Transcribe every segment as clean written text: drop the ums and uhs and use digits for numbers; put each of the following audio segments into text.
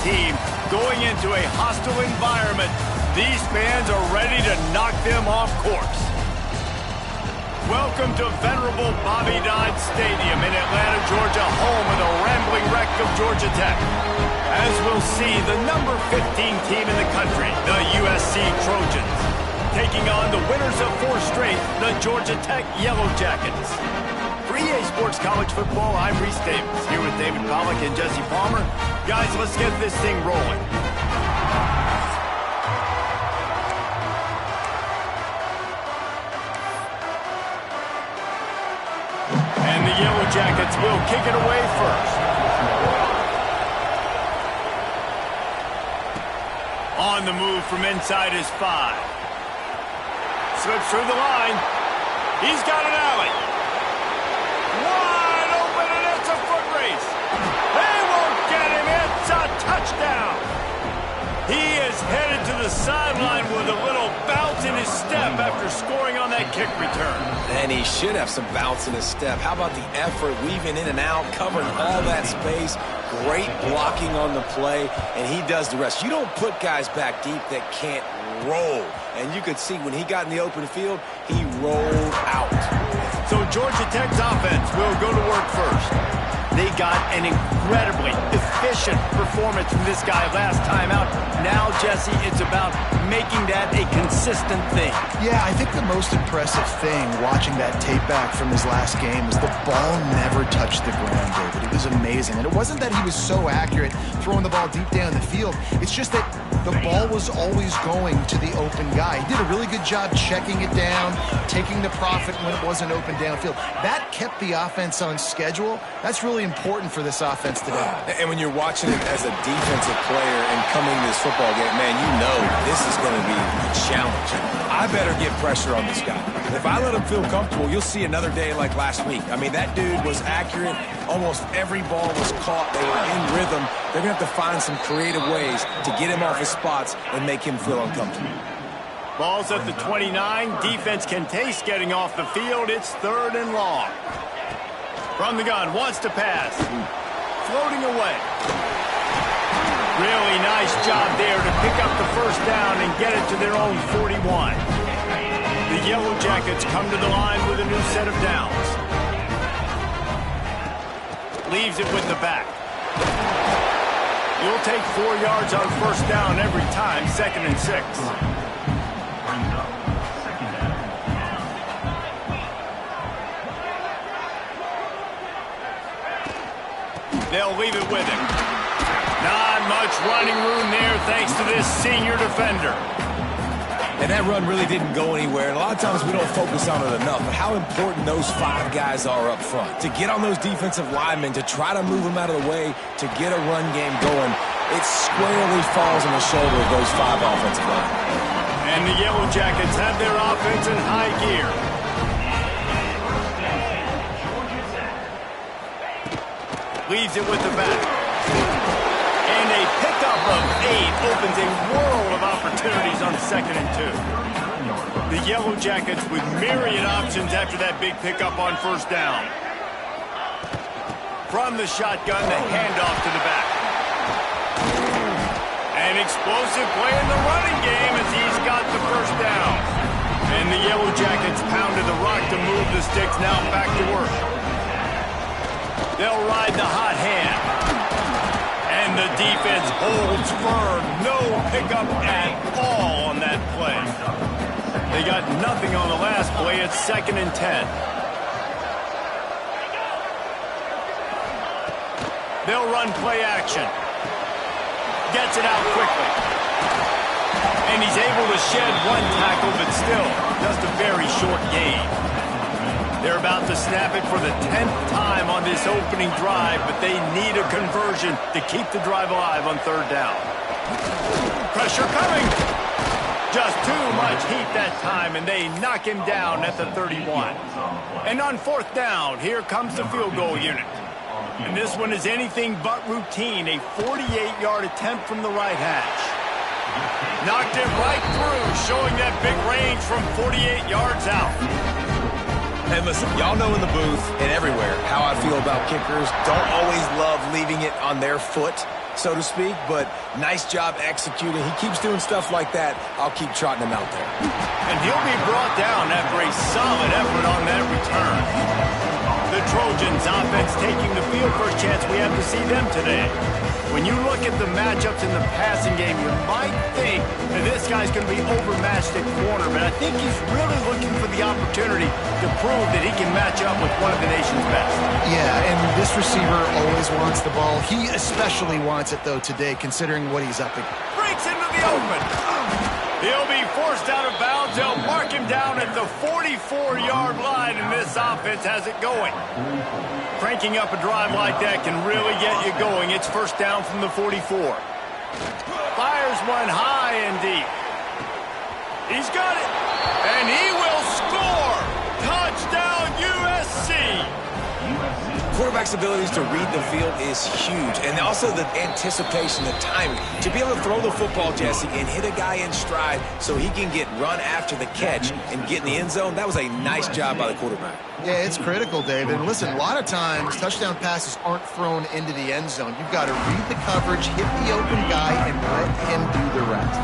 team going into a hostile environment. These fans are ready to knock them off course. Welcome to venerable Bobby Dodd Stadium in Atlanta, Georgia, home of the rambling wreck of Georgia Tech. As we'll see, the number 15 team in the country, the USC Trojans, taking on the winners of 4 straight, the Georgia Tech Yellow Jackets. For EA Sports College Football, I'm Reese Davis, here with David Pollack and Jesse Palmer. Guys, let's get this thing rolling. And the Yellow Jackets will kick it away first. On the move from inside his 5. Slips through the line. He's got an alley. Wide open, and it's a foot race. They won't get him. It's a touchdown. He is headed to the sideline with a little bounce in his step after scoring on that kick return. And he should have some bounce in his step. How about the effort, weaving in and out, covering all that space. Great blocking on the play, and he does the rest. You don't put guys back deep that can't roll. And you could see when he got in the open field, he rolled out. So Georgia Tech's offense will go to work first. They got an incredibly efficient performance from this guy last time out. Now, Jesse, it's about making that a consistent thing. Yeah, I think the most impressive thing watching that tape back from his last game is the ball never touched the ground, David. It was amazing. And it wasn't that he was so accurate throwing the ball deep down the field. It's just that the ball was always going to the open guy. He did a really good job checking it down, taking the profit when it wasn't open downfield. That kept the offense on schedule. That's really important for this offense today. And when you're watching it as a defensive player and coming to this football game, man, you know this is going to be a challenge. I better get pressure on this guy. If I let him feel comfortable, you'll see another day like last week. I mean, that dude was accurate. Almost every ball was caught. They were in rhythm. They're going to have to find some creative ways to get him off his spots and make him feel uncomfortable. Ball's at the 29. Defense can taste getting off the field. It's 3rd and long. From the gun, wants to pass. Floating away. Really nice job there to pick up the first down and get it to their own 41. The Yellow Jackets come to the line with a new set of downs. Leaves it with the back. You'll take 4 yards on first down every time, 2nd and 6. They'll leave it with him. Not much running room there thanks to this senior defender. And that run really didn't go anywhere. And a lot of times we don't focus on it enough, but how important those 5 guys are up front. To get on those defensive linemen, to try to move them out of the way, to get a run game going, it squarely falls on the shoulder of those 5 offensive linemen. And the Yellow Jackets have their offense in high gear. Leaves it with the back. And a pickup of 8 opens a world of opportunities on 2nd and 2. The Yellow Jackets with myriad options after that big pickup on first down. From the shotgun, the handoff to the back. An explosive play in the running game as he's got the first down. And the Yellow Jackets pounded the rock to move the sticks, now back to work. They'll ride the hot hand. And the defense holds firm. No pickup at all on that play. They got nothing on the last play. It's 2nd and 10. They'll run play action. Gets it out quickly. And he's able to shed 1 tackle, but still just a very short gain. They're about to snap it for the 10th time on this opening drive, but they need a conversion to keep the drive alive on 3rd down. Pressure coming. Just too much heat that time, and they knock him down at the 31. And on 4th down, here comes the field goal unit. And this one is anything but routine, a 48-yard attempt from the right hash. Knocked it right through, showing that big range from 48 yards out. And listen, y'all know in the booth and everywhere how I feel about kickers. Don't always love leaving it on their foot, so to speak, but nice job executing. He keeps doing stuff like that. I'll keep trotting him out there. And he'll be brought down after a solid effort on that return. The Trojans offense taking the field. First chance we have to see them today. When you look at the matchups in the passing game, you might think that this guy's going to be overmatched at corner, but I think he's really looking for the opportunity to prove that he can match up with one of the nation's best. Yeah, and this receiver always wants the ball. He especially wants it, though, today, considering what he's up against. Breaks into the open. He'll be forced out of bounds. They'll mark him down at the 44-yard line, and this offense has it going. Cranking up a drive like that can really get you going. It's first down from the 44. Fires one high and deep. He's got it. And he will score. Touchdown, USC. Quarterback's abilities to read the field is huge, and also the anticipation, the timing. To be able to throw the football, Jesse, and hit a guy in stride so he can get run after the catch and get in the end zone, that was a nice job by the quarterback. Yeah, it's critical, David. And listen, a lot of times, touchdown passes aren't thrown into the end zone. You've got to read the coverage, hit the open guy, and let him do the rest.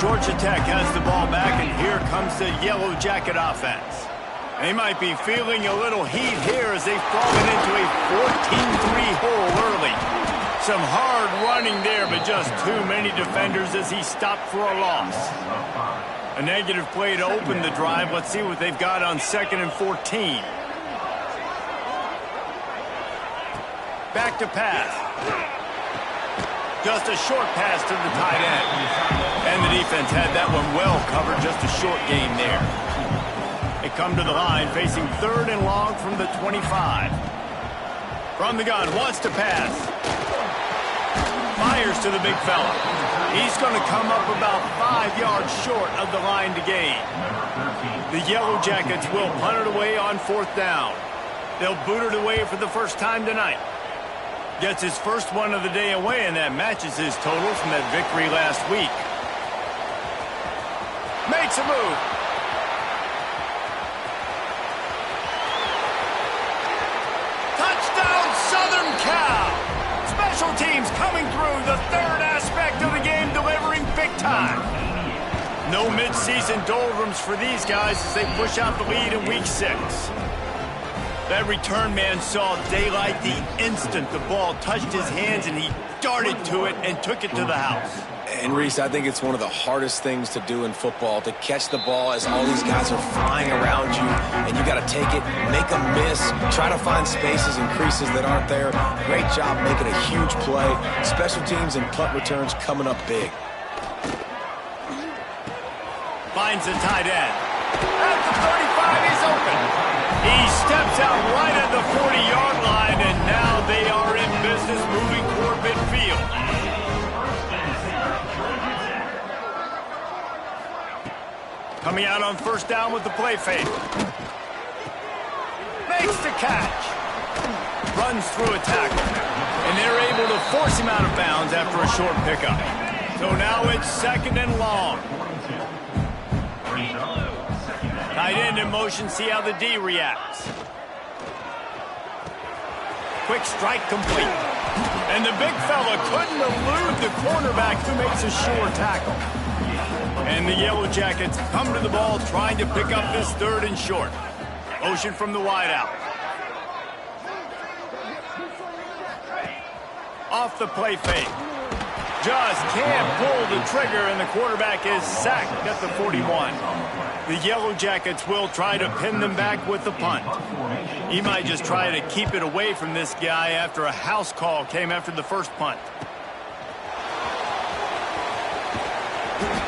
Georgia Tech has the ball back, and here comes the Yellow Jacket offense. They might be feeling a little heat here as they've fallen into a 14-3 hole early. Some hard running there, but just too many defenders as he stopped for a loss. A negative play to open the drive. Let's see what they've got on 2nd and 14. Back to pass. Just a short pass to the tight end. And the defense had that one well covered, just a short gain there. They come to the line, facing 3rd and long from the 25. From the gun, wants to pass. Fires to the big fella. He's going to come up about 5 yards short of the line to gain. The Yellow Jackets will punt it away on 4th down. They'll boot it away for the first time tonight. Gets his first one of the day away, and that matches his total from that victory last week. Makes a move. Southern Cal. Special teams coming through, the 3rd aspect of the game, delivering big time. No mid-season doldrums for these guys as they push out the lead in week 6. That return man saw daylight the instant the ball touched his hands, and he darted to it and took it to the house. And, Reese, I think it's one of the hardest things to do in football, to catch the ball as all these guys are flying around you, and you got to take it, make a miss, try to find spaces and creases that aren't there. Great job making a huge play. Special teams and punt returns coming up big. Finds the tight end. At the 35, he's open. He steps out right at the 40-yard line, and now they are in business moving toward midfield. Coming out on 1st down with the play fake. Makes the catch. Runs through a tackle. And they're able to force him out of bounds after a short pickup. So now it's 2nd and long. Tight end in motion, see how the D reacts. Quick strike complete. And the big fella couldn't elude the cornerback who makes a sure tackle. And the Yellow Jackets come to the ball trying to pick up this 3rd and short. Motion from the wideout. Off the play fake. Just can't pull the trigger, and the quarterback is sacked at the 41. The Yellow Jackets will try to pin them back with the punt. He might just try to keep it away from this guy after a house call came after the first punt.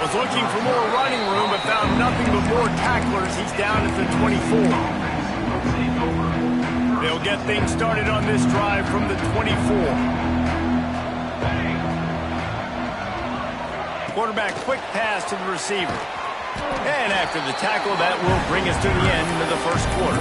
Was looking for more running room, but found nothing but more tacklers. He's down at the 24. They'll get things started on this drive from the 24. Quarterback quick pass to the receiver. And after the tackle, that will bring us to the end of the first quarter.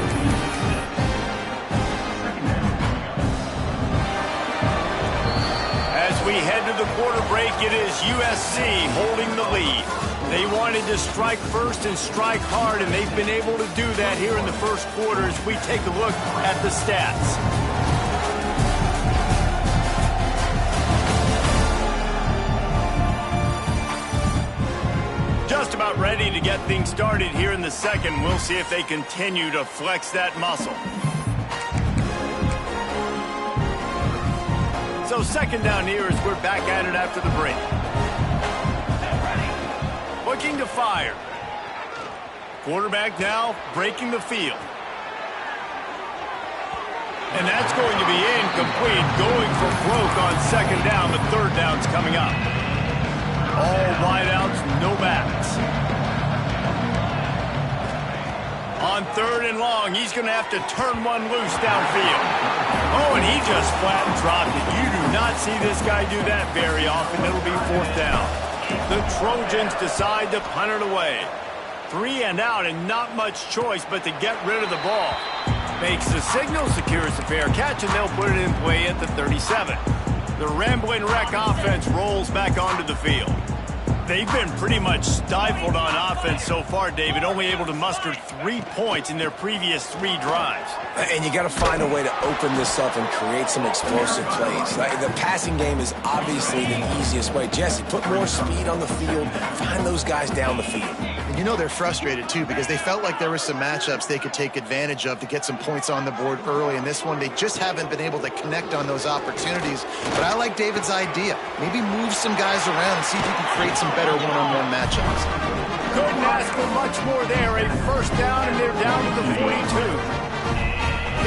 As we we head to the quarter break, it is USC holding the lead. They wanted to strike first and strike hard, and they've been able to do that here in the first quarter as we take a look at the stats. Just about ready to get things started here in the second. We'll see if they continue to flex that muscle. So second down here as we're back at it after the break. Looking to fire. Quarterback now breaking the field. And that's going to be incomplete. Going for broke on second down. The third down's coming up. All wideouts, no backs. On third and long, he's going to have to turn one loose downfield. Oh, and he just flat dropped it. You do not see this guy do that very often. It'll be fourth down. The Trojans decide to punt it away. 3 and out, and not much choice but to get rid of the ball. Makes the signal, secures the fair catch, and they'll put it in play at the 37. The Rambling Wreck offense rolls back onto the field. They've been pretty much stifled on offense so far, David, only able to muster 3 points in their previous 3 drives. And you got to find a way to open this up and create some explosive plays. The passing game is obviously the easiest way. Jesse, put more speed on the field, find those guys down the field. And you know they're frustrated, too, because they felt like there were some matchups they could take advantage of to get some points on the board early. In this one, they just haven't been able to connect on those opportunities. But I like David's idea. Maybe move some guys around and see if you can create some better one-on-one matchups. Couldn't ask for much more there. A first down, and they're down to the 42.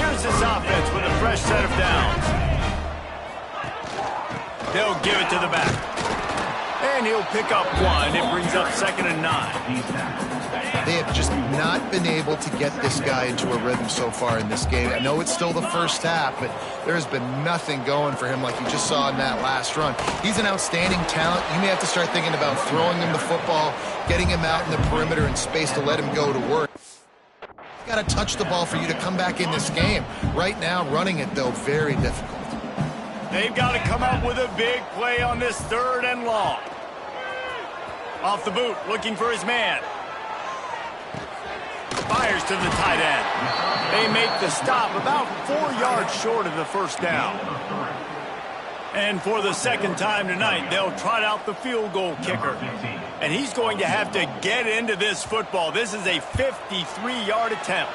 Here's this offense with a fresh set of downs. They'll give it to the back. And he'll pick up 1. It brings up 2nd and 9. They have just not been able to get this guy into a rhythm so far in this game. I know it's still the first half, but there's been nothing going for him like you just saw in that last run. He's an outstanding talent. You may have to start thinking about throwing him the football, getting him out in the perimeter in space to let him go to work. You've got to touch the ball for you to come back in this game. Right now, running it, though, very difficult. They've got to come up with a big play on this 3rd and long. Off the boot, looking for his man. Fires to the tight end. They make the stop about 4 yards short of the first down. And for the second time tonight, they'll trot out the field goal kicker. And he's going to have to get into this football. This is a 53-yard attempt.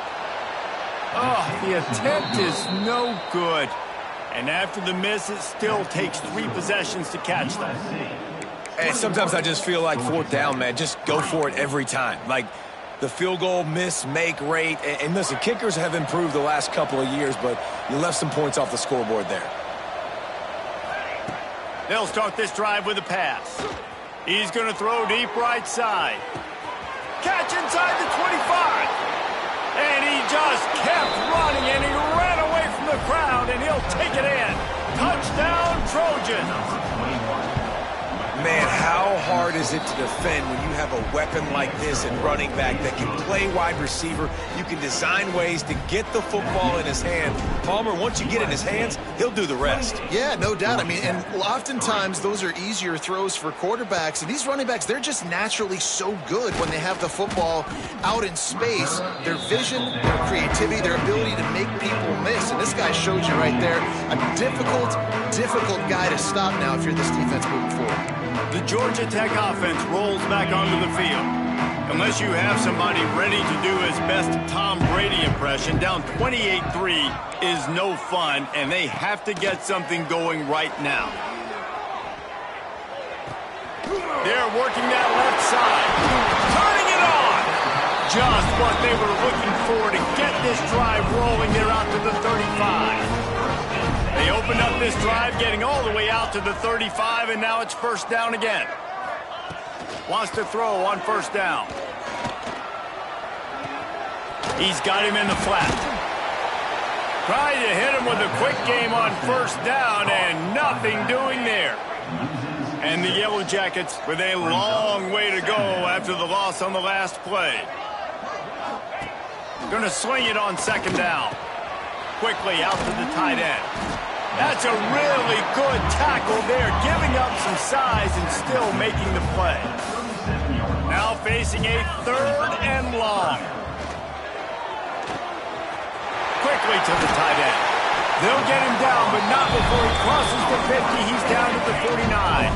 Oh, the attempt is no good. And after the miss, it still takes 3 possessions to catch them. And sometimes I just feel like fourth down, man. Just go for it every time. Like the field goal miss-make rate. And listen, kickers have improved the last couple of years, but you left some points off the scoreboard there. They'll start this drive with a pass. He's going to throw deep right side. Catch inside the 25. And he just kept running, and he ran away from the crowd, and he'll take it in. Touchdown, Trojans. Man, how hard is it to defend when you have a weapon like this at running back that can play wide receiver? You can design ways to get the football in his hand. Palmer, once you get it in his hands, he'll do the rest. Yeah, no doubt. I mean, and oftentimes those are easier throws for quarterbacks. And these running backs, they're just naturally so good when they have the football out in space. Their vision, their creativity, their ability to make people miss. And this guy showed you right there a difficult guy to stop now if you're this defense moving forward. The Georgia Tech offense rolls back onto the field. Unless you have somebody ready to do his best Tom Brady impression, down 28-3 is no fun, and they have to get something going right now. They're working that left side. Turning it on! Just what they were looking for to get this drive rolling. They're out to the 35. They opened up this drive, getting all the way out to the 35, and now it's first down again. Wants to throw on first down. He's got him in the flat. Trying to hit him with a quick game on first down, and nothing doing there. And the Yellow Jackets with a long way to go after the loss on the last play. Going to swing it on second down. Quickly out to the tight end. That's a really good tackle there, giving some size and still making the play. Now facing a 3rd and long. Quickly to the tight end. They'll get him down, but not before he crosses the 50. He's down at the 49.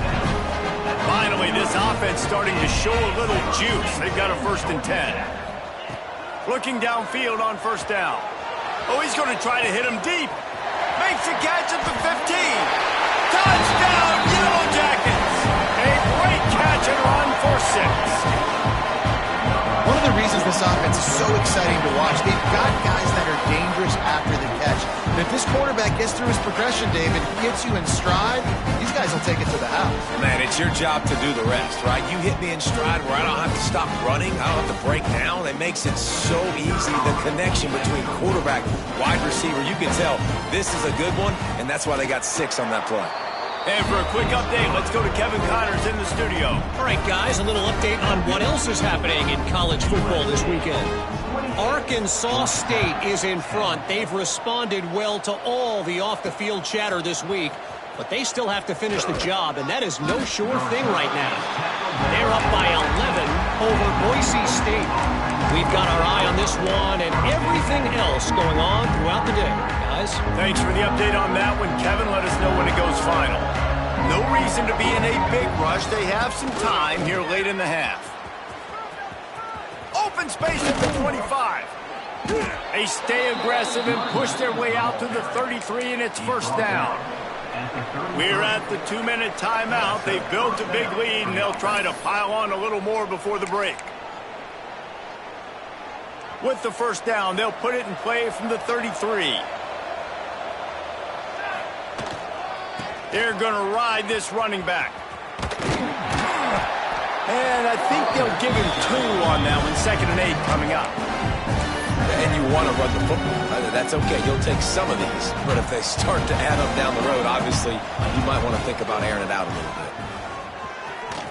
Finally, this offense starting to show a little juice. They've got a 1st and 10. Looking downfield on 1st down. Oh, he's going to try to hit him deep. Makes a catch at the 15. Touchdown, Yellow Jackets. A great catch and run for 6. One of the reasons this offense is so exciting to watch, they've got guys that are dangerous after the catch. And if this quarterback gets through his progression, David, gets you in stride, these guys will take it to the house. Man, it's your job to do the rest, right? You hit me in stride where I don't have to stop running. I don't have to break down. It makes it so easy. The connection between quarterback, wide receiver, you can tell this is a good one, and that's why they got 6 on that play. And for a quick update, let's go to Kevin Connors in the studio. All right, guys, a little update on what else is happening in college football this weekend. Arkansas State is in front. They've responded well to all the off-the-field chatter this week, but they still have to finish the job, and that is no sure thing right now. They're up by 11 over Boise State. We've got our eye on this one and everything else going on throughout the day, guys. Thanks for the update on that one, Kevin. Let us know when it goes final. No reason to be in a big rush. They have some time here late in the half. Open space at the 25. They stay aggressive and push their way out to the 33, and it's 1st down. We're at the 2-minute timeout. They've built a big lead, and they'll try to pile on a little more before the break. With the 1st down, they'll put it in play from the 33. They're going to ride this running back. And I think they'll give him 2 on that one. 2nd and 8 coming up. And you want to run the football. That's okay. You'll take some of these. But if they start to add up down the road, obviously, you might want to think about airing it out a little bit.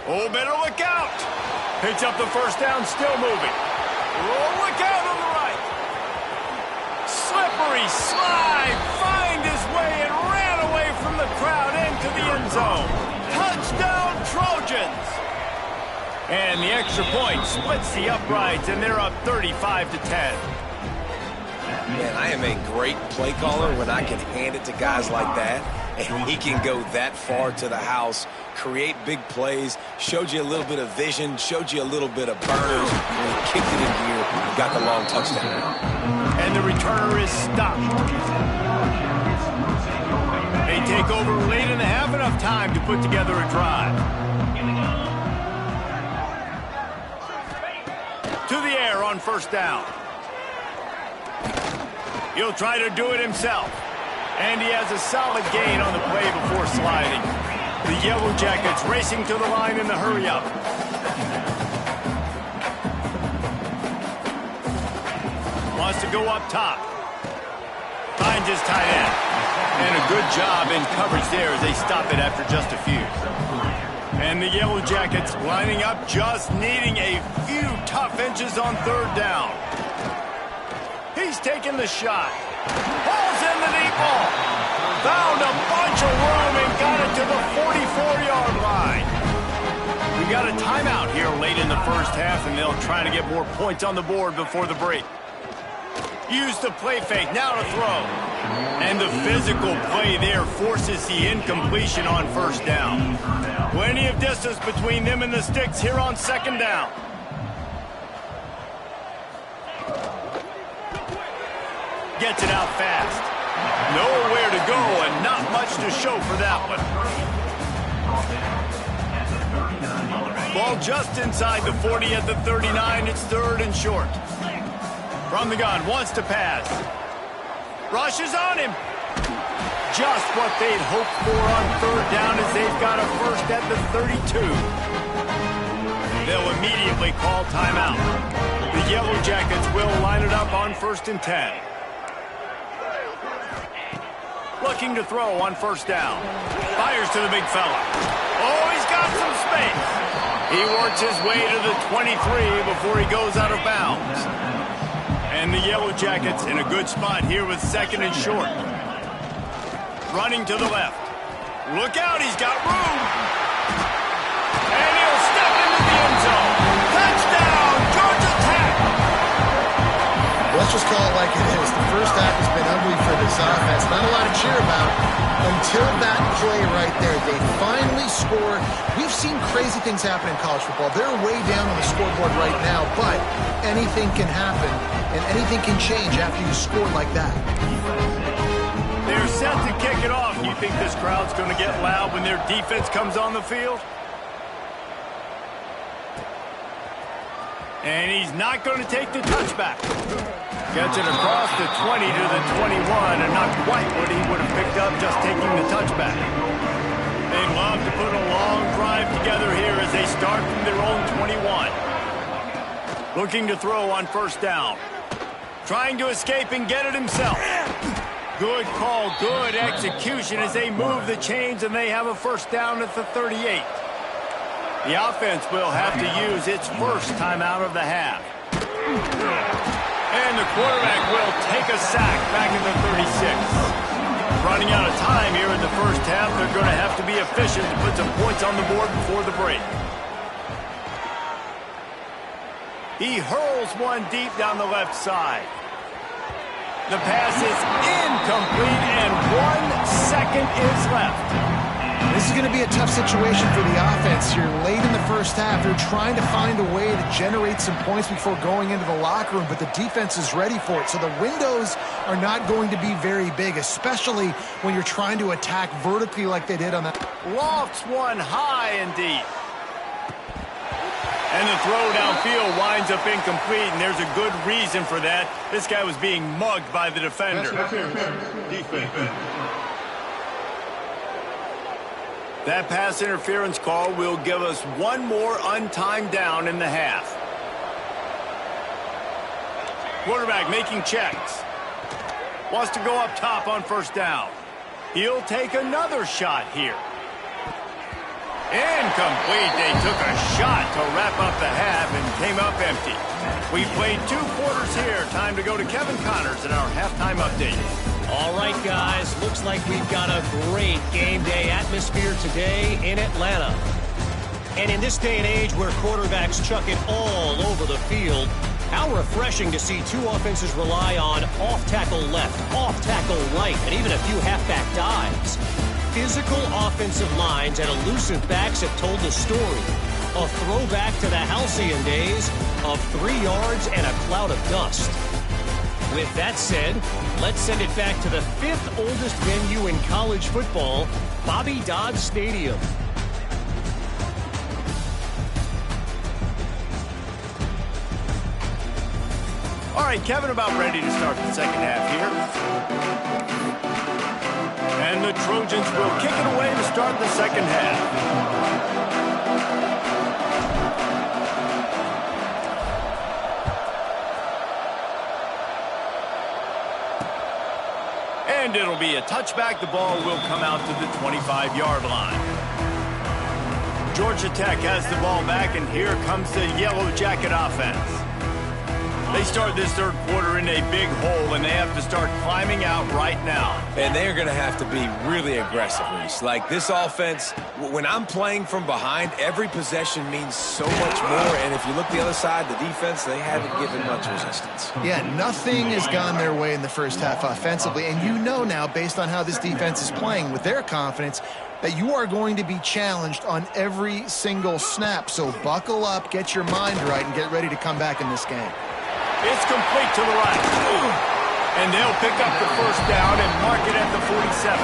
Oh, better look out. Picks up the 1st down, still moving. Oh, look out on the right. Slippery slide. Find his way and ran away from the crowd into the end zone. Touchdown, Trojans. And the extra point splits the uprights, and they're up 35-10. Man, I am a great play caller when I can hand it to guys like that, and he can go that far to the house, create big plays, showed you a little bit of vision, showed you a little bit of burners, and he kicked it in gear and got the long touchdown. And the returner is stopped. They take over late in the half, enough time to put together a drive. To the air on 1st down. He'll try to do it himself. And he has a solid gain on the play before sliding. The Yellow Jackets racing to the line in the hurry-up. Wants to go up top. Finds his tight end. And a good job in coverage there as they stop it after just a few. And the Yellow Jackets lining up, just needing a few tough inches on 3rd down. He's taking the shot. Pulls in the deep ball. Found a bunch of room and got it to the 44-yard line. We got a timeout here late in the 1st half, and they'll try to get more points on the board before the break. Use the play fake, now to throw. And the physical play there forces the incompletion on 1st down. Plenty of distance between them and the sticks here on 2nd down. Gets it out fast. Nowhere to go and not much to show for that one. Ball just inside the 40 at the 39. It's 3rd and short. From the gun, wants to pass. Rushes on him. Just what they'd hoped for on 3rd down as they've got a 1st at the 32. They'll immediately call timeout. The Yellow Jackets will line it up on 1st and 10. Looking to throw on 1st down. Fires to the big fella. Oh, he's got some space. He works his way to the 23 before he goes out of bounds. And the Yellow Jackets in a good spot here with 2nd and short. Running to the left. Look out, he's got room. just call it like it is. The first half has been ugly for this offense. Not a lot to cheer about until that play right there. They finally scored. We've seen crazy things happen in college football. They're way down on the scoreboard right now, but anything can happen, and anything can change after you score like that. They're set to kick it off. You think this crowd's going to get loud when their defense comes on the field? And he's not going to take the touchback. Gets it across the 20 to the 21, and not quite what he would have picked up just taking the touchback. They'd love to put a long drive together here as they start from their own 21. Looking to throw on first down. Trying to escape and get it himself. Good call, good execution as they move the chains, and they have a first down at the 38. The offense will have to use its first timeout of the half. And the quarterback will take a sack back at the 36. Running out of time here in the first half, they're going to have to be efficient to put some points on the board before the break. He hurls one deep down the left side. The pass is incomplete, and 1 second is left. This is going to be a tough situation for the offense here. Late in the first half, they're trying to find a way to generate some points before going into the locker room, but the defense is ready for it. So the windows are not going to be very big, especially when you're trying to attack vertically like they did on that. Lofts one high and deep. And the throw downfield winds up incomplete, and there's a good reason for that. This guy was being mugged by the defender. That pass interference call will give us one more untimed down in the half. Quarterback making checks. Wants to go up top on first down. He'll take another shot here. Incomplete. They took a shot to wrap up the half and came up empty. We played 2 quarters here. Time to go to Kevin Connors in our halftime update. All right, guys, looks like we've got a great game day atmosphere today in Atlanta. And in this day and age where quarterbacks chuck it all over the field, how refreshing to see 2 offenses rely on off-tackle left, off-tackle right, and even a few halfback dives. Physical offensive lines and elusive backs have told the story. A throwback to the halcyon days of 3 yards and a cloud of dust. With that said, let's send it back to the 5th oldest venue in college football, Bobby Dodd Stadium. All right, Kevin, about ready to start the second half here. And the Trojans will kick it away to start the second half. And it'll be a touchback. The ball will come out to the 25-yard line. Georgia Tech has the ball back, and here comes the Yellow Jacket offense. They start this third quarter in a big hole, and they have to start climbing out right now. And they're going to have to be really aggressive, Reese. Like, this offense, when I'm playing from behind, every possession means so much more. And if you look the other side, the defense, they haven't given much resistance. Yeah, nothing has gone their way in the first half offensively. And you know now, based on how this defense is playing with their confidence, that you are going to be challenged on every single snap. So buckle up, get your mind right, and get ready to come back in this game. It's complete to the right. And they'll pick up the first down and mark it at the 47.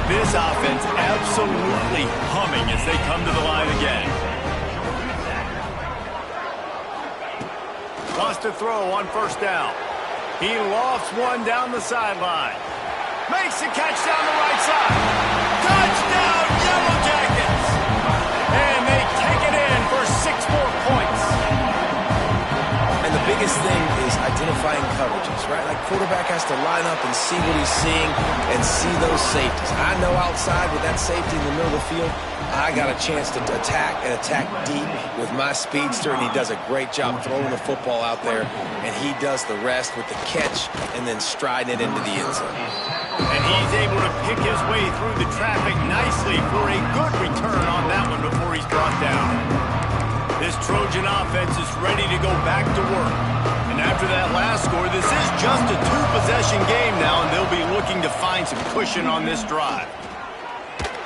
This offense absolutely humming as they come to the line again. Wants to throw on first down. He lofts one down the sideline. Makes the catch down the right side. Touchdown, Yellow Jackets! And they take it in for 6 more points. And the biggest thing is identifying coverages, right? Like, quarterback has to line up and see what he's seeing and see those safeties. I know outside with that safety in the middle of the field, I got a chance to attack and attack deep with my speedster, and he does a great job throwing the football out there, and he does the rest with the catch and then striding it into the end zone. And he's able to pick his way through the traffic nicely for a good return on that one before he's brought down. This Trojan offense is ready to go back to work. And after that last score. This is just a two-possession game now, and they'll be looking to find some cushion on this drive.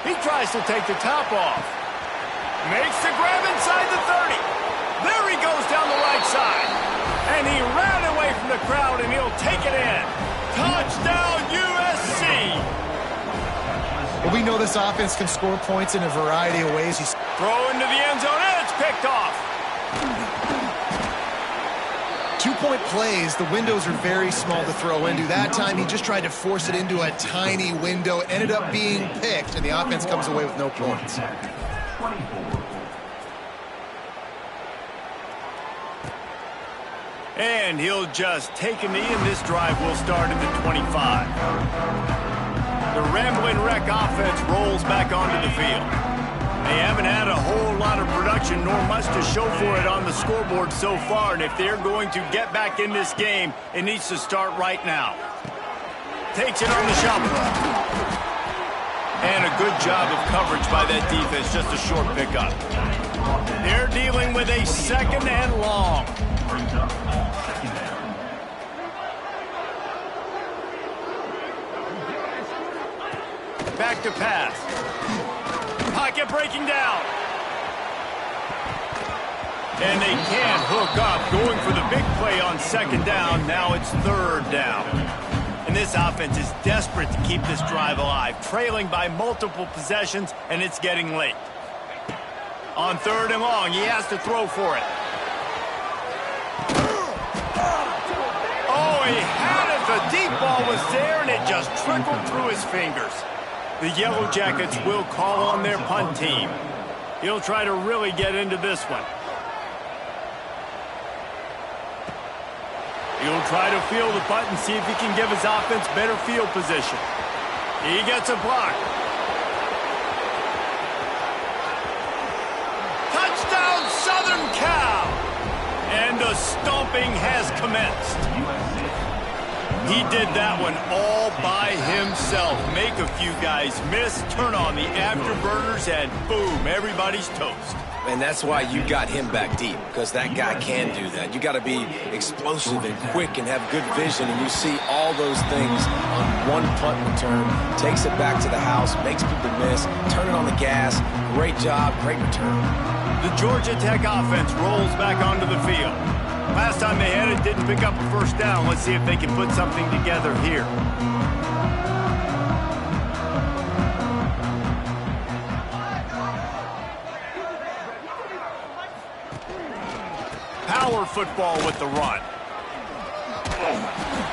He tries to take the top off. Makes the grab inside the 30. There he goes down the right side. And he ran away from the crowd, and he'll take it in. Touchdown, USC! Well, we know this offense can score points in a variety of ways. He's Throw into the end zone, and it's picked off. 2-point plays, the windows are very small to throw into. That time, he just tried to force it into a tiny window, ended up being picked, and the offense comes away with no points. And he'll just take a knee, and this drive will start at the 25. The Rambling Wreck offense rolls back onto the field. They haven't had a whole lot of production, nor much to show for it on the scoreboard so far, and if they're going to get back in this game, it needs to start right now. Takes it on the shot block. And a good job of coverage by that defense, just a short pickup. They're dealing with a second and long. Back to pass. Pocket breaking down. And they can't hook up. Going for the big play on second down. Now it's third down. And this offense is desperate to keep this drive alive. Trailing by multiple possessions, and it's getting late. On third and long, he has to throw for it. Oh, he had it. The deep ball was there, and it just trickled through his fingers. The Yellow Jackets will call on their punt team. He'll try to really get into this one. He'll try to field the punt and see if he can give his offense better field position. He gets a block. Touchdown, Southern Cal! And the stomping has commenced. He did that one all by himself. Make a few guys miss, turn on the afterburners, and boom, everybody's toast. And that's why you got him back deep, because that guy can do that. You got to be explosive and quick and have good vision, and you see all those things on one punt return. Takes it back to the house, makes people miss, turn it on the gas. Great job, great return. The Georgia Tech offense rolls back onto the field. Last time they had it, didn't pick up a first down. Let's see if they can put something together here. Power football with the run.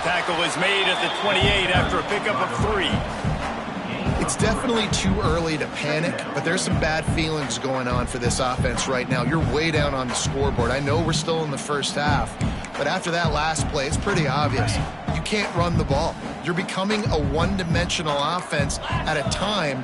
Tackle is made at the 28 after a pickup of 3. It's definitely too early to panic, but there's some bad feelings going on for this offense right now. You're way down on the scoreboard. I know we're still in the first half, but after that last play, it's pretty obvious. You can't run the ball. You're becoming a one-dimensional offense at a time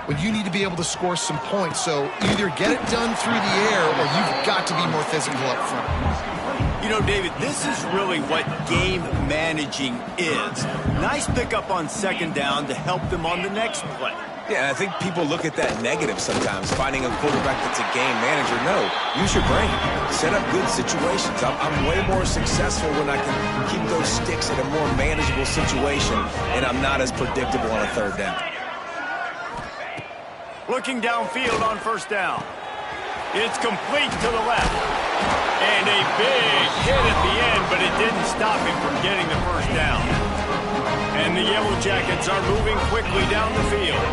when you need to be able to score some points. So either get it done through the air or you've got to be more physical up front. You know, David, this is really what game managing is. Nice pickup on second down to help them on the next play. Yeah, I think people look at that negative sometimes, finding a quarterback that's a game manager. No, use your brain. Set up good situations. I'm way more successful when I can keep those sticks in a more manageable situation, and I'm not as predictable on a third down. Looking downfield on first down. It's complete to the left. And a big hit at the end, but it didn't stop him from getting the first down. And the Yellow Jackets are moving quickly down the field.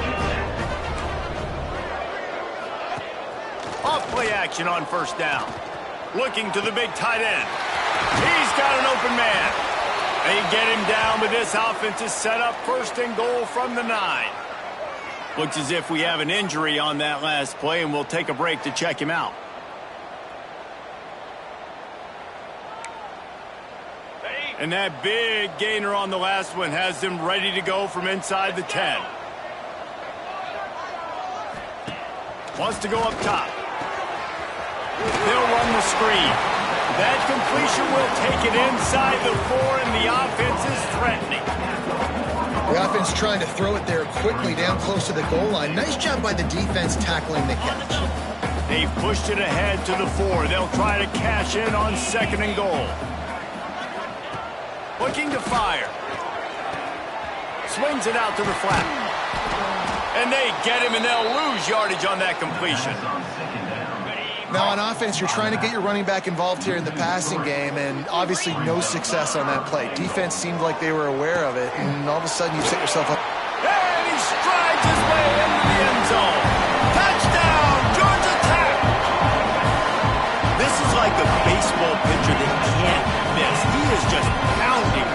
Off play action on first down. Looking to the big tight end. He's got an open man. They get him down, but this offense is set up first and goal from the 9. Looks as if we have an injury on that last play, and we'll take a break to check him out. And that big gainer on the last one has them ready to go from inside the 10. Wants to go up top. They'll run the screen. That completion will take it inside the 4, and the offense is threatening. The offense trying to throw it there quickly down close to the goal line. Nice job by the defense tackling the catch. They've pushed it ahead to the 4. They'll try to cash in on second and goal. Looking to fire. Swings it out to the flat. And they get him, and they'll lose yardage on that completion. Now on offense, you're trying to get your running back involved here in the passing game, and obviously no success on that play. Defense seemed like they were aware of it, and all of a sudden you set yourself up. And he strides his way into the end zone. Touchdown, Georgia Tech! This is like a baseball pitcher that can't miss. He is just pounding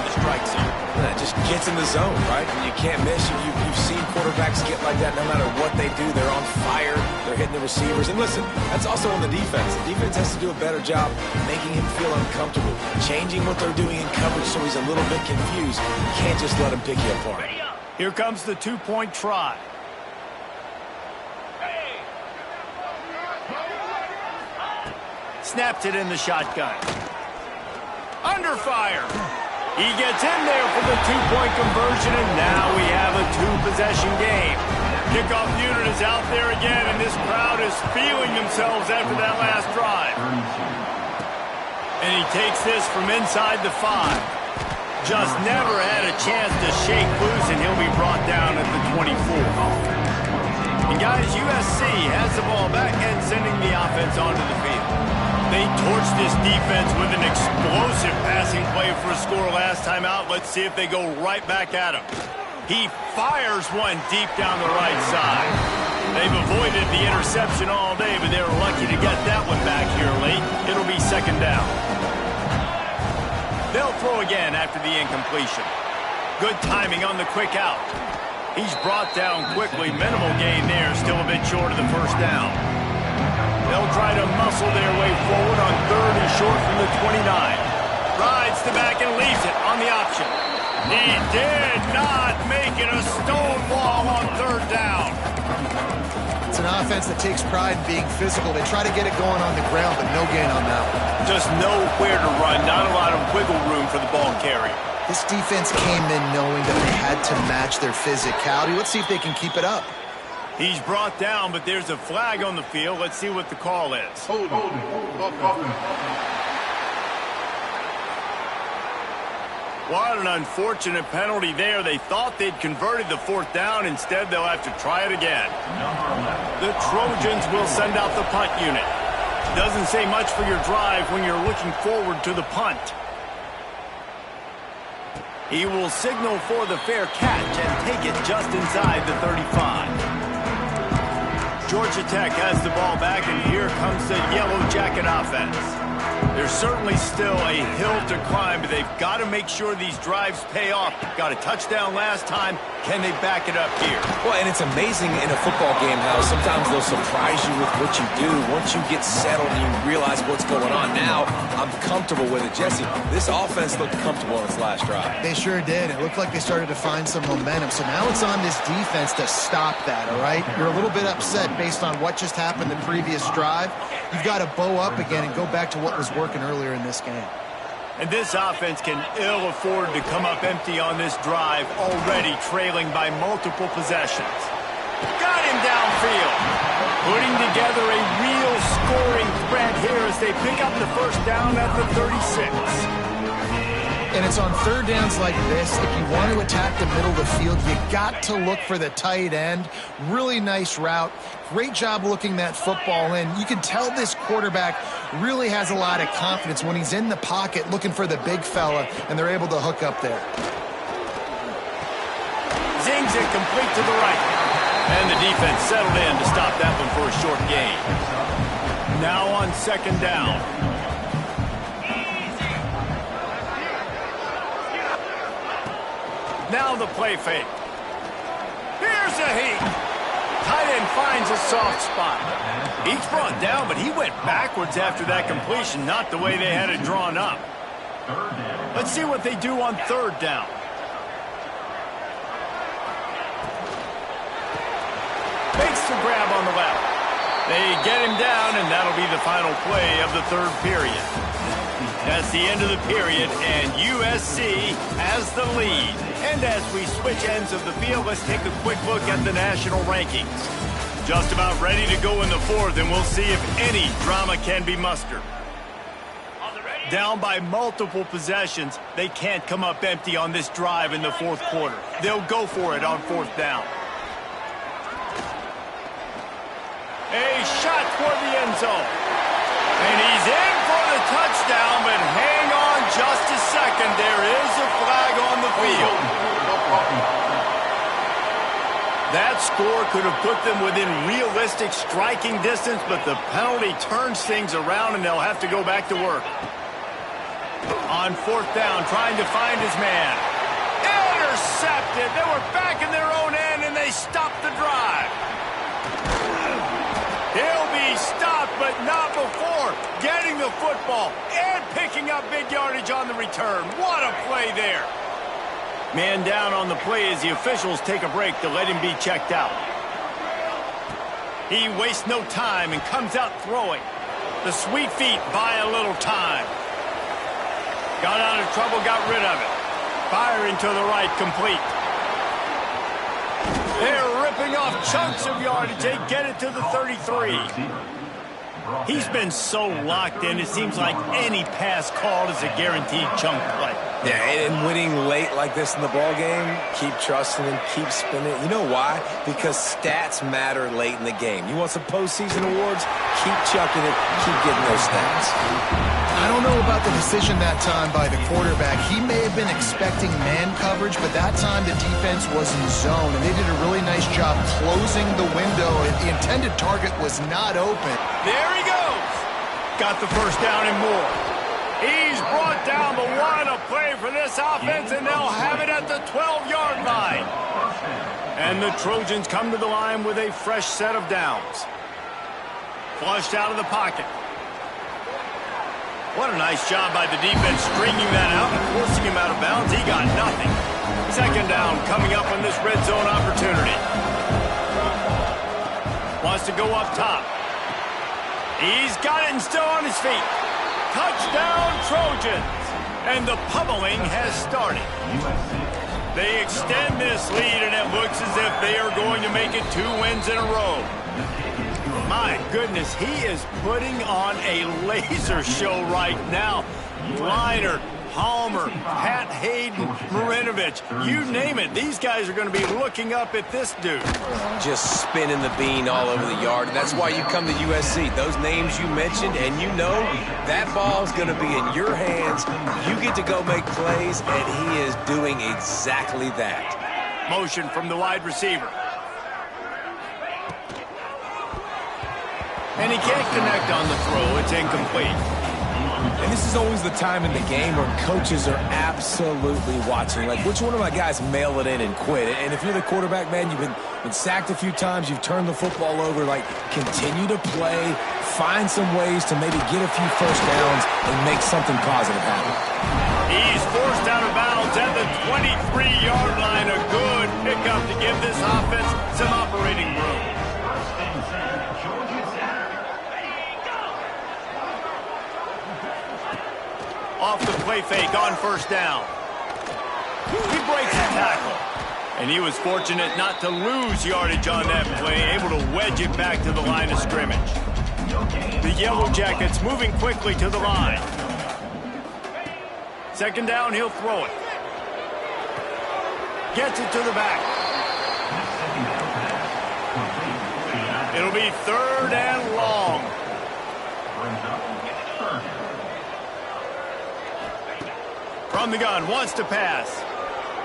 the strike zone. That just gets in the zone, right? And you can't miss. You've seen quarterbacks get like that no matter what they do. They're on fire. They're hitting the receivers. And listen, that's also on the defense. The defense has to do a better job making him feel uncomfortable, changing what they're doing in coverage so he's a little bit confused. You can't just let him pick you apart. Here comes the two-point try. Snapped it in the shotgun. Under fire. He gets in there for the two-point conversion, and now we have a two-possession game. Kickoff unit is out there again, and this crowd is feeling themselves after that last drive. And he takes this from inside the 5. Just never had a chance to shake loose, and he'll be brought down at the 24. And guys, USC has the ball back and sending the offense onto the field. They torched this defense with an explosive passing play for a score last time out. Let's see if they go right back at him. He fires one deep down the right side. They've avoided the interception all day, but they were lucky to get that one back here late. It'll be second down. They'll throw again after the incompletion. Good timing on the quick out. He's brought down quickly. Minimal gain there, still a bit short of the first down. They'll try to muscle their way forward on third and short from the 29. Rides the back and leaves it on the option. He did not make it a stone wall on third down. It's an offense that takes pride in being physical. They try to get it going on the ground, but no gain on that one. Just nowhere to run. Not a lot of wiggle room for the ball carrier. This defense came in knowing that they had to match their physicality. Let's see if they can keep it up. He's brought down, but there's a flag on the field. Let's see what the call is. What an unfortunate penalty there. They thought they'd converted the fourth down. Instead, they'll have to try it again. The Trojans will send out the punt unit. Doesn't say much for your drive when you're looking forward to the punt. He will signal for the fair catch and take it just inside the 35. Georgia Tech has the ball back, and here comes the Yellow Jacket offense. There's certainly still a hill to climb, but they've got to make sure these drives pay off. Got a touchdown last time. Can they back it up here? Well, and it's amazing in a football game how sometimes they'll surprise you with what you do. Once you get settled and you realize what's going on now, I'm comfortable with it. Jesse, this offense looked comfortable on its last drive. They sure did. It looked like they started to find some momentum. So now it's on this defense to stop that, all right? You're a little bit upset based on what just happened the previous drive. You've got to bow up again and go back to what was working earlier in this game. And this offense can ill afford to come up empty on this drive, already trailing by multiple possessions. Got him downfield. Putting together a real scoring threat here as they pick up the first down at the 36. And it's on third downs like this. If you want to attack the middle of the field, you got to look for the tight end. Really nice route. Great job looking that football in. You can tell this quarterback really has a lot of confidence when he's in the pocket looking for the big fella, and they're able to hook up there. Zings it complete to the right. And the defense settled in to stop that one for a short gain. Now on second down. Now the play fake. Here's a heat. Tight end finds a soft spot. He's brought down, but he went backwards after that completion, not the way they had it drawn up. Let's see what they do on third down. Makes the grab on the left. They get him down, and that'll be the final play of the third period. That's the end of the period, and USC has the lead. And as we switch ends of the field, let's take a quick look at the national rankings. Just about ready to go in the fourth, and we'll see if any drama can be mustered. On the ready. Down by multiple possessions, they can't come up empty on this drive in the fourth quarter. They'll go for it on fourth down. A shot toward the end zone. And he's in for the touchdown, but hang on just a second. There is a flag on the field. That score could have put them within realistic striking distance, but the penalty turns things around, and they'll have to go back to work. On fourth down, trying to find his man. Intercepted. They were back in their own end, and they stopped the drive. He'll be stopped, but not before getting the football and picking up big yardage on the return. What a play there. Man down on the play as the officials take a break to let him be checked out. He wastes no time and comes out throwing. The sweet feet buy a little time. Got out of trouble, got rid of it. Firing to the right, complete. They're ripping off chunks of yardage. They get it to the 33. He's been so locked in, it seems like any pass called is a guaranteed chunk play. Yeah, and winning late like this in the ball game, keep trusting him, keep spinning. You know why? Because stats matter late in the game. You want some postseason awards? Keep chucking it, keep getting those stats. I don't know about the decision that time by the quarterback. He may have been expecting man coverage, but that time the defense was in zone, and they did a really nice job closing the window. The intended target was not open. There he goes. Got the first down and more. He's brought down, but what a play for this offense, and they'll have it at the 12-yard line. And the Trojans come to the line with a fresh set of downs. Flushed out of the pocket. What a nice job by the defense stringing that out and forcing him out of bounds. He got nothing. Second down coming up on this red zone opportunity. Wants to go up top. He's got it and still on his feet. Touchdown, Trojans. And the pummeling has started. They extend this lead, and it looks as if they are going to make it 2 wins in a row. My goodness, he is putting on a laser show right now. Liner, Palmer, Pat Hayden, Marinovich, you name it. These guys are going to be looking up at this dude. Just spinning the bean all over the yard, and that's why you come to USC. Those names you mentioned, and you know that ball's going to be in your hands. You get to go make plays, and he is doing exactly that. Motion from the wide receiver. And he can't connect on the throw. It's incomplete. And this is always the time in the game where coaches are absolutely watching. Like, which one of my guys mail it in and quit? And if you're the quarterback, man, you've been sacked a few times, you've turned the football over, like, continue to play, find some ways to maybe get a few first downs and make something positive happen. He's forced out of bounds at the 23-yard line. A good pickup to give this offense some operating room. Off the play fake on first down. He breaks the tackle. And he was fortunate not to lose yardage on that play, able to wedge it back to the line of scrimmage. The Yellow Jackets moving quickly to the line. Second down, he'll throw it. Gets it to the back. It'll be third and long. From the gun, wants to pass.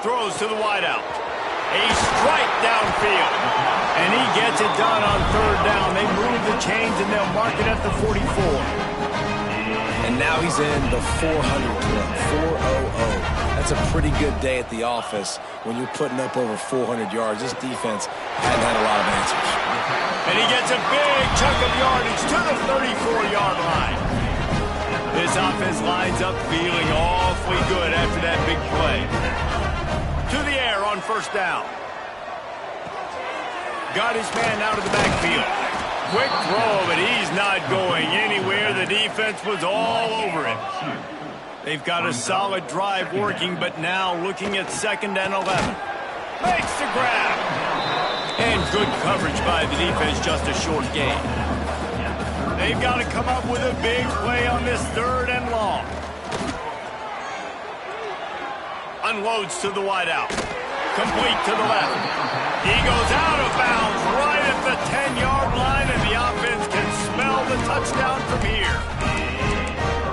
Throws to the wideout. A strike downfield. And he gets it done on third down. They move the chains and they'll mark it at the 44. And now he's in the 400 club, 400. That's a pretty good day at the office when you're putting up over 400 yards. This defense hadn't had a lot of answers. And he gets a big chunk of yardage to the 34-yard line. This offense lines up feeling awfully good after that big play. To the air on first down. Got his man out of the backfield. Quick throw, but he's not going anywhere. The defense was all over it. They've got a solid drive working, but now looking at second and 11. Makes the grab. And good coverage by the defense, just a short gain. They've got to come up with a big play on this third and long. Unloads to the wideout. Complete to the left. He goes out of bounds right at the 10-yard line, and the offense can smell the touchdown from here.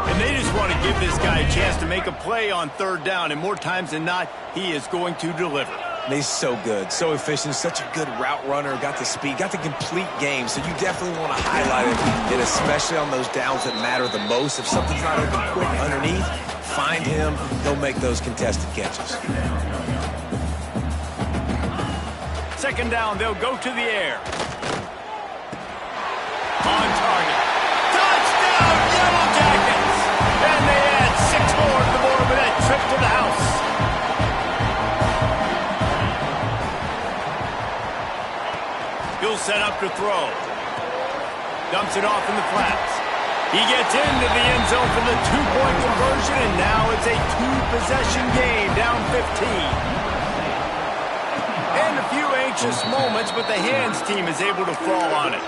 And they just want to give this guy a chance to make a play on third down, and more times than not, he is going to deliver. He's so good, so efficient, such a good route runner, got the speed, got the complete game, so you definitely want to highlight it, and especially on those downs that matter the most. If something's not open quick underneath, find him, he'll make those contested catches. Second down, they'll go to the air. On target. Touchdown, Yellow Jackets! And they add 6 more to the board with that trip to the house. He'll set up to throw. Dumps it off in the flats. He gets into the end zone for the 2-point conversion, and now it's a 2-possession game, down 15. And a few anxious moments, but the hands team is able to fall on it.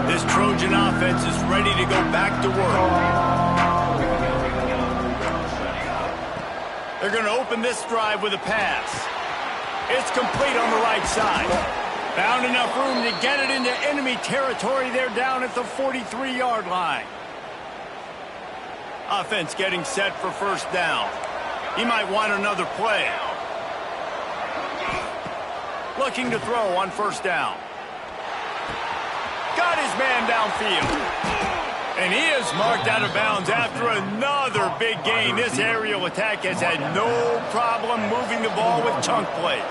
This Trojan offense is ready to go back to work. They're going to open this drive with a pass. It's complete on the right side. Found enough room to get it into enemy territory. They're down at the 43-yard line. Offense getting set for first down. He might want another play. Looking to throw on first down. Got his man downfield. And he is marked out of bounds after another big gain. This aerial attack has had no problem moving the ball with chunk plays.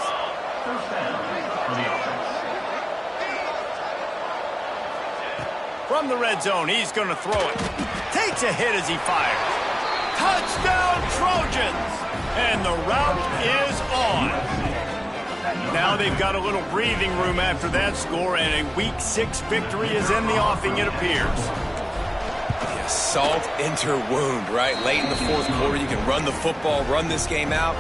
From the red zone, he's going to throw it. Takes a hit as he fires. Touchdown, Trojans! And the route is on. Now they've got a little breathing room after that score, and a Week 6 victory is in the offing, it appears. Yeah, salt into wound, right? Late in the fourth quarter, you can run the football, run this game out.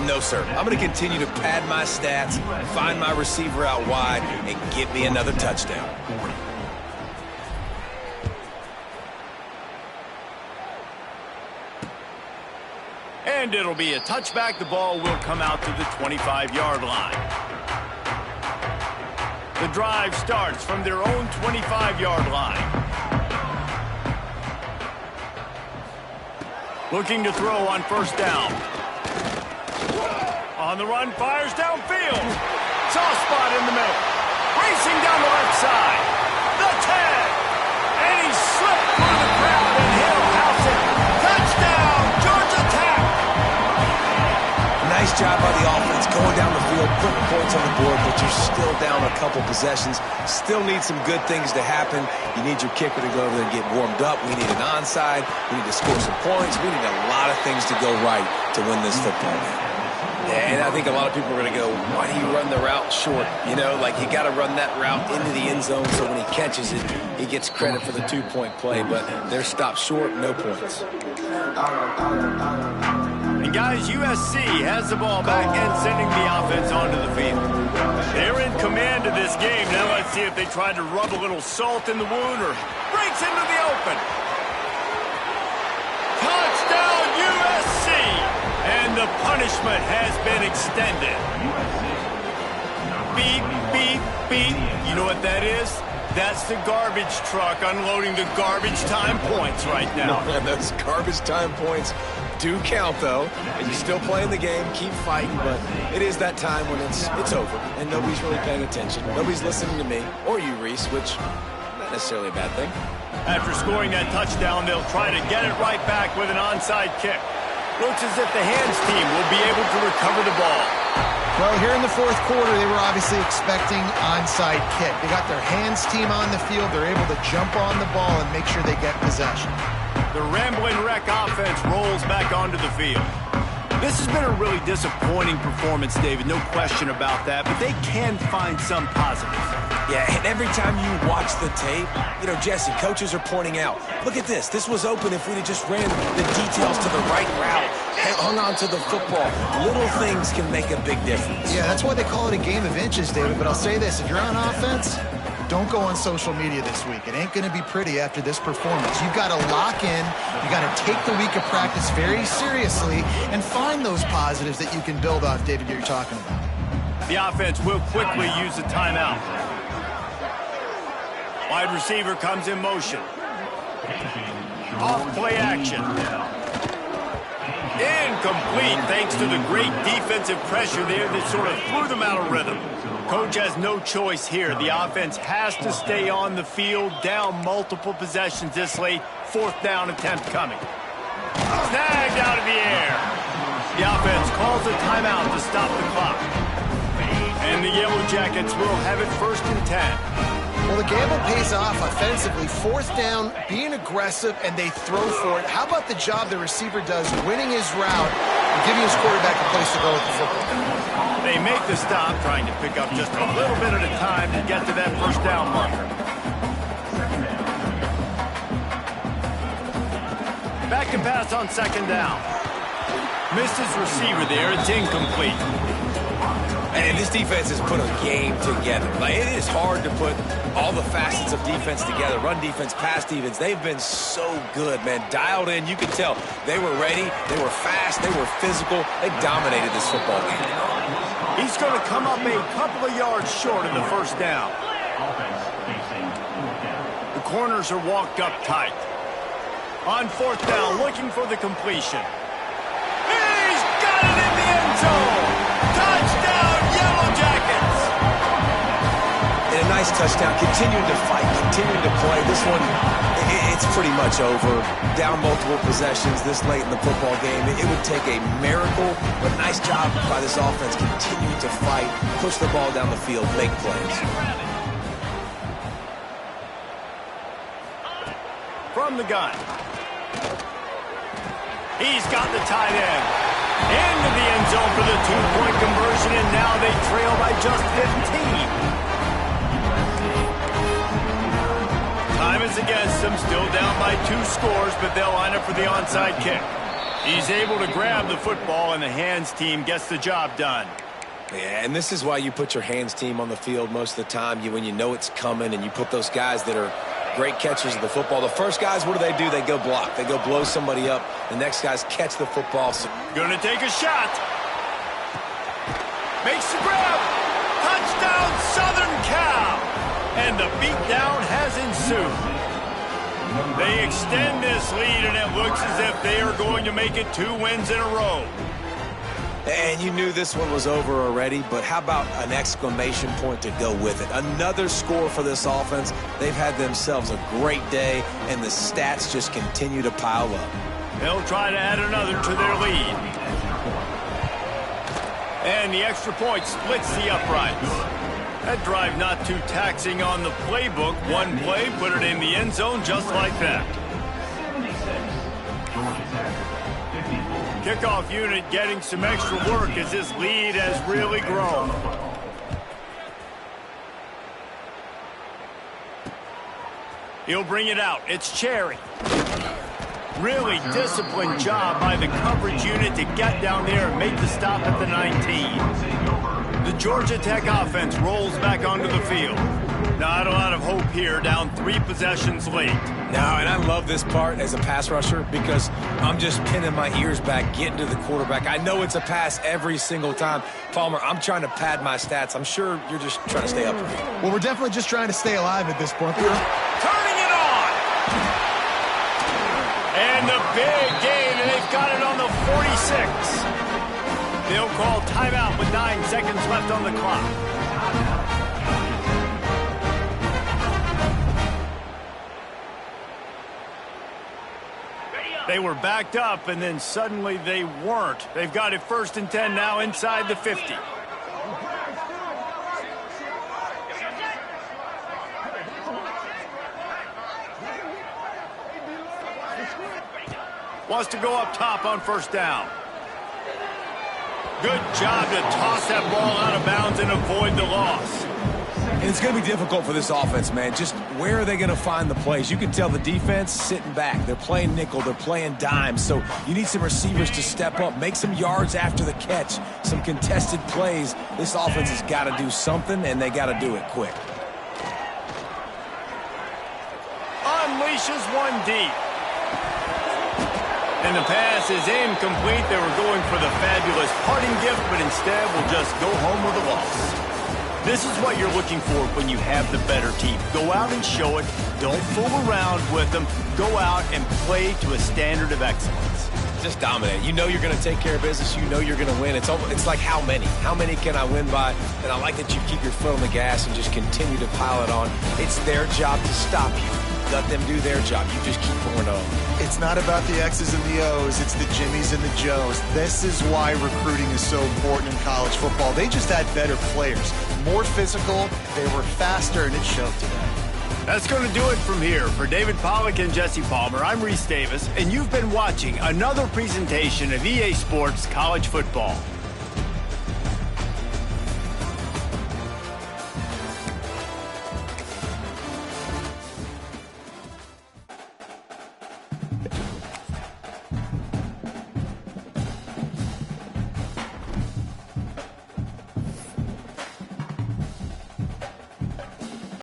No, sir. I'm going to continue to pad my stats, find my receiver out wide, and get me another touchdown. And it'll be a touchback. The ball will come out to the 25-yard line. The drive starts from their own 25-yard line. Looking to throw on first down. On the run, fires downfield. Soft spot in the middle. Racing down the left side. The 10. And he slipped through the crowd, and he'll house it. Touchdown, Georgia Tech. Nice job by the offense going down the field, putting points on the board, but you're still down a couple possessions. Still need some good things to happen. You need your kicker to go over there and get warmed up. We need an onside. We need to score some points. We need a lot of things to go right to win this football game. Yeah, and I think a lot of people are going to go, why do you run the route short? You know, like you got to run that route into the end zone so when he catches it, he gets credit for the 2-point play. But they're stopped short, no points. And guys, USC has the ball back and sending the offense onto the field. They're in command of this game. Now let's see if they try to rub a little salt in the wound or breaks into the open. Touchdown, USC! And the punishment has been extended. Beep, beep, beep. You know what that is? That's the garbage truck unloading the garbage time points right now. No, those garbage time points do count, though. And you're still playing the game, keep fighting, but it is that time when it's over, and nobody's really paying attention. Nobody's listening to me, or you, Reese, which not necessarily a bad thing. After scoring that touchdown, they'll try to get it right back with an onside kick. Looks as if the hands team will be able to recover the ball. Well, here in the fourth quarter, they were obviously expecting onside kick. They got their hands team on the field. They're able to jump on the ball and make sure they get possession. The Ramblin' Wreck offense rolls back onto the field. This has been a really disappointing performance, David, no question about that, but they can find some positives. Yeah, and every time you watch the tape, you know, Jesse, coaches are pointing out, look at this. This was open if we'd have just ran the details to the right route, hung on to the football. Little things can make a big difference. Yeah, that's why they call it a game of inches, David. But I'll say this, if you're on offense, don't go on social media this week. It ain't going to be pretty after this performance. You've got to lock in. You've got to take the week of practice very seriously and find those positives that you can build off, David, you're talking about. The offense will quickly use a timeout. Wide receiver comes in motion. Off play action. Incomplete thanks to the great defensive pressure there that sort of threw them out of rhythm. Coach has no choice here. The offense has to stay on the field, down multiple possessions this late. 4th down attempt coming. Snagged out of the air. The offense calls a timeout to stop the clock. And the Yellow Jackets will have it 1st and 10. Well, the gamble pays off offensively. 4th down, being aggressive, and they throw for it. How about the job the receiver does winning his route and giving his quarterback a place to go with the football? They make the stop, trying to pick up just a little bit at a time to get to that 1st down marker. Back to pass on 2nd down. Missed his receiver there. It's incomplete. And this defense has put a game together. Like, it is hard to put all the facets of defense together. Run defense, pass defense. They've been so good, man. Dialed in. You could tell they were ready. They were fast. They were physical. They dominated this football game. He's going to come up a couple of yards short of the 1st down. The corners are walked up tight. On 4th down, looking for the completion. He's got it in the end zone. Touchdown, Yellow Jackets! And a nice touchdown. Continuing to fight, continuing to play. This one, it's pretty much over. Down multiple possessions this late in the football game. It would take a miracle, but nice job by this offense continuing to fight, push the ball down the field, make plays. From the gun. He's got the tight end. Into the end zone for the 2-point conversion, and now they trail by just 15. Time is against them, still down by 2 scores, but they'll line up for the onside kick. He's able to grab the football, and the hands team gets the job done. Yeah, and this is why you put your hands team on the field most of the time. When you know it's coming, and you put those guys that are great catchers of the football. The first guys, what do? They go block. They go blow somebody up. The next guys catch the football. Gonna take a shot. Makes the grab. Touchdown, Southern Cal. And the beatdown has ensued. They extend this lead, and it looks as if they are going to make it 2 wins in a row. And you knew this one was over already, but how about an exclamation point to go with it? Another score for this offense. They've had themselves a great day, and the stats just continue to pile up. They'll try to add another to their lead. And the extra point splits the uprights. That drive not too taxing on the playbook. One play, put it in the end zone just like that. Kickoff unit getting some extra work as this lead has really grown. He'll bring it out. It's Cherry. Really disciplined job by the coverage unit to get down there and make the stop at the 19. The Georgia Tech offense rolls back onto the field. Not a lot of hope here, down 3 possessions late. No, and I love this part as a pass rusher because I'm just pinning my ears back, getting to the quarterback. I know it's a pass every single time. Palmer, I'm trying to pad my stats. I'm sure you're just trying to stay up here. Well, we're definitely just trying to stay alive at this point. Turning it on! And the big gain, and they've got it on the 46. They'll call timeout with 9 seconds left on the clock. They were backed up, and then suddenly they weren't. They've got it 1st and 10 now inside the 50. Wants to go up top on 1st down. Good job to toss that ball out of bounds and avoid the loss. And it's going to be difficult for this offense, man. Just where are they going to find the plays? You can tell the defense sitting back. They're playing nickel. They're playing dime. So you need some receivers to step up, make some yards after the catch, some contested plays. This offense has got to do something, and they got to do it quick. unleashes one deep. And the pass is incomplete. They were going for the fabulous parting gift, but instead will just go home with a loss. This is what you're looking for when you have the better team. Go out and show it. Don't fool around with them. Go out and play to a standard of excellence. Just dominate. You know you're going to take care of business. You know you're going to win. It's like how many? How many can I win by? And I like that you keep your foot on the gas and just continue to pile it on. It's their job to stop you. Let them do their job. You just keep going on. It's not about the X's and the O's. It's the Jimmies and the Joes. This is why recruiting is so important in college football. They just had better players, more physical, they were faster, and it showed today. That's going to do it from here. For David Pollack and Jesse Palmer, I'm Reese Davis, and you've been watching another presentation of EA Sports College Football.